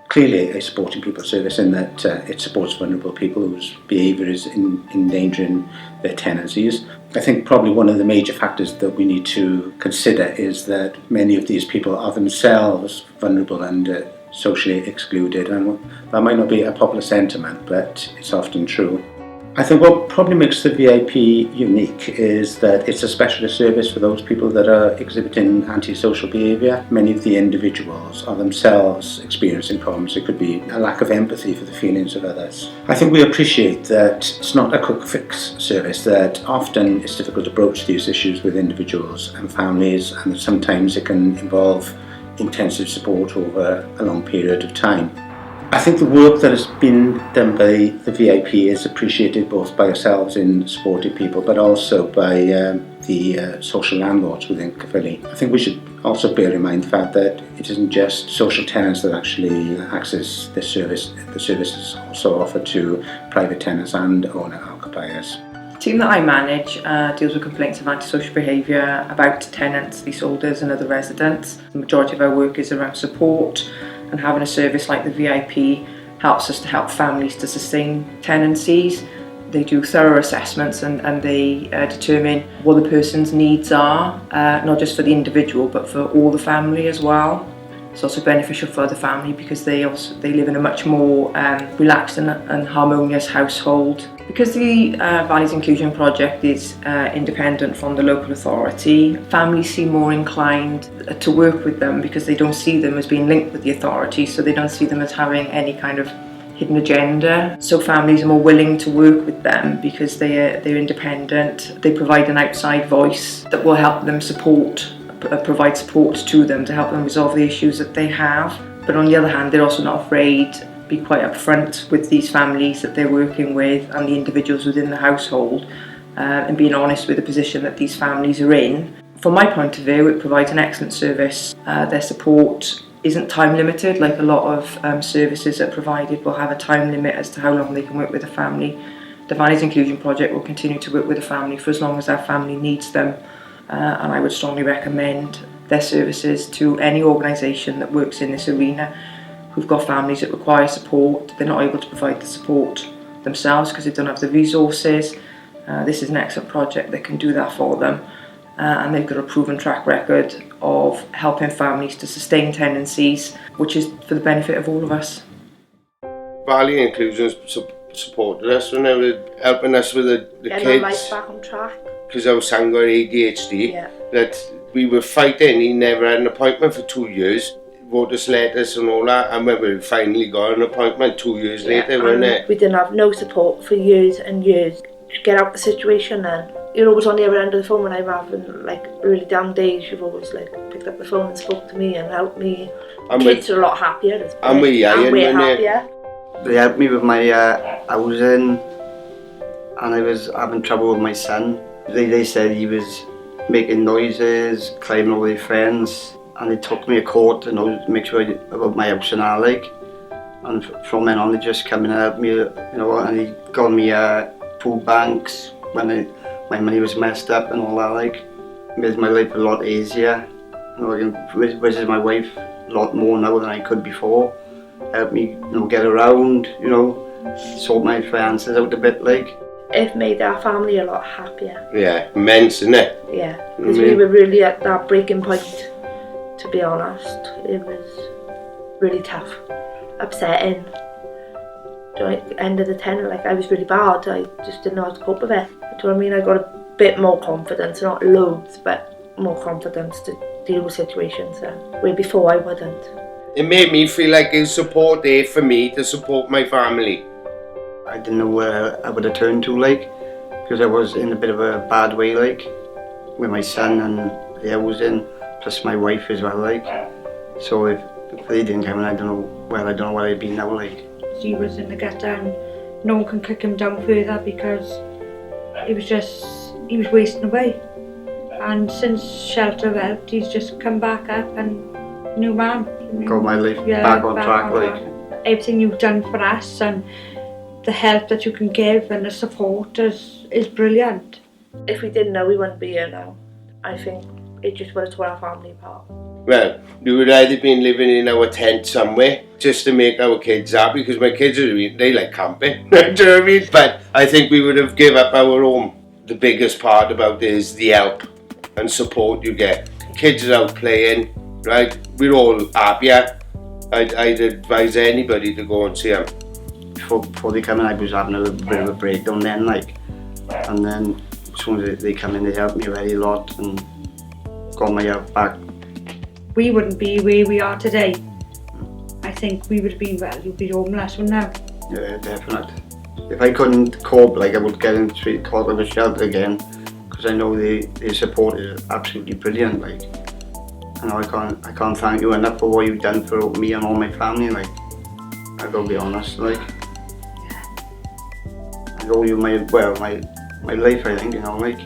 clearly a supporting people service in that it supports vulnerable people whose behaviour is endangering their tenancies. I think probably one of the major factors that we need to consider is that many of these people are themselves vulnerable and socially excluded, and that might not be a popular sentiment, but it's often true. I think what probably makes the VIP unique is that it's a specialist service for those people that are exhibiting antisocial behaviour. Many of the individuals are themselves experiencing problems. It could be a lack of empathy for the feelings of others. I think we appreciate that it's not a quick fix service, that often it's difficult to broach these issues with individuals and families, and that sometimes it can involve intensive support over a long period of time. I think the work that has been done by the VIP is appreciated both by ourselves in supporting people, but also by the social landlords within Caerphilly. I think we should also bear in mind the fact that it isn't just social tenants that actually access this service. The service is also offered to private tenants and owner-occupiers. The team that I manage deals with complaints of antisocial behaviour about tenants, leaseholders and other residents. The majority of our work is around support, and having a service like the VIP helps us to help families to sustain tenancies. They do thorough assessments and they determine what the person's needs are, not just for the individual but for all the family as well. It's also beneficial for the family because they live in a much more relaxed and harmonious household. Because the Valleys Inclusion Project is independent from the local authority, families seem more inclined to work with them because they don't see them as being linked with the authority, so they don't see them as having any kind of hidden agenda. So families are more willing to work with them because they're independent. They provide an outside voice that will help them provide support to them to help them resolve the issues that they have. But on the other hand, they're also not afraid to be quite upfront with these families that they're working with and the individuals within the household, and being honest with the position that these families are in. From my point of view, it provides an excellent service. Their support isn't time limited, like a lot of services that are provided will have a time limit as to how long they can work with a family. The Valleys Inclusion Project will continue to work with a family for as long as that family needs them, and I would strongly recommend their services to any organisation that works in this arena who've got families that require support. They're not able to provide the support themselves because they don't have the resources. This is an excellent project that can do that for them, and they've got a proven track record of helping families to sustain tenancies, which is for the benefit of all of us. Valley Inclusion supported us when they were helping us with the kids. Getting our life back on track. Because our son got ADHD, that we were fighting. He never had an appointment for 2 years. Wrote us letters and all that, and when we finally got an appointment 2 years later, wasn't it? We didn't have no support for years and years to get out the situation. And you're always on the other end of the phone when I'm having like really down days. You've always like picked up the phone and spoke to me and helped me. And kids are a lot happier. And we're happier. They helped me with my housing, and I was having trouble with my son. They said he was making noises, climbing over their fence, and they took me to court to make sure about my house and all, like. And from then on, they just come in and helped me, and he got me food banks when my money was messed up and all that, like. Made my life a lot easier. I can visit my wife a lot more now than I could before. Helped me, get around, sort my finances out a bit, like. It made our family a lot happier. Yeah, immense, isn't it? Yeah, because we were really at that breaking point, to be honest. It was really tough, upsetting. At the end of the tenure, like, I was really bad. I just didn't know how to cope with it. Do you know what I mean? I got a bit more confidence, not loads, but more confidence to deal with situations where before I wouldn't. It made me feel like it was support there for me to support my family. I didn't know where I would have turned to, like, because I was in a bit of a bad way, like, with my son and the housing, plus my wife as well, like. So if they didn't come in, I don't know where I'd be now, like. He was in the gutter and no one can kick him down further because he was wasting away. And since shelter helped, he's just come back up and new man. Got my life back on track, like. Everything you've done for us and the help that you can give and the support is brilliant. If we didn't know, we wouldn't be here now. I think it just would have torn our family apart. Well, we would either been living in our tent somewhere just to make our kids happy, because my kids they like camping. Do you know what I mean? But I think we would have give up our home. The biggest part about it is the help and support you get. Kids are out playing, right? We're all happier. I'd advise anybody to go and see them. Before they come in, I was having a bit of a breakdown then, like, and then as soon as they come in, they helped me very a lot and got my health back. We wouldn't be where we are today. I think we would have been, well, you'd be homeless, wouldn't you? Yeah, definitely. If I couldn't cope, like, I would get in straight caught of a shelter again, because I know their support is absolutely brilliant. Like, I know I can't thank you enough for what you've done for me and all my family. Like, I gotta be honest, like, I owe you my life, I think, you know, like.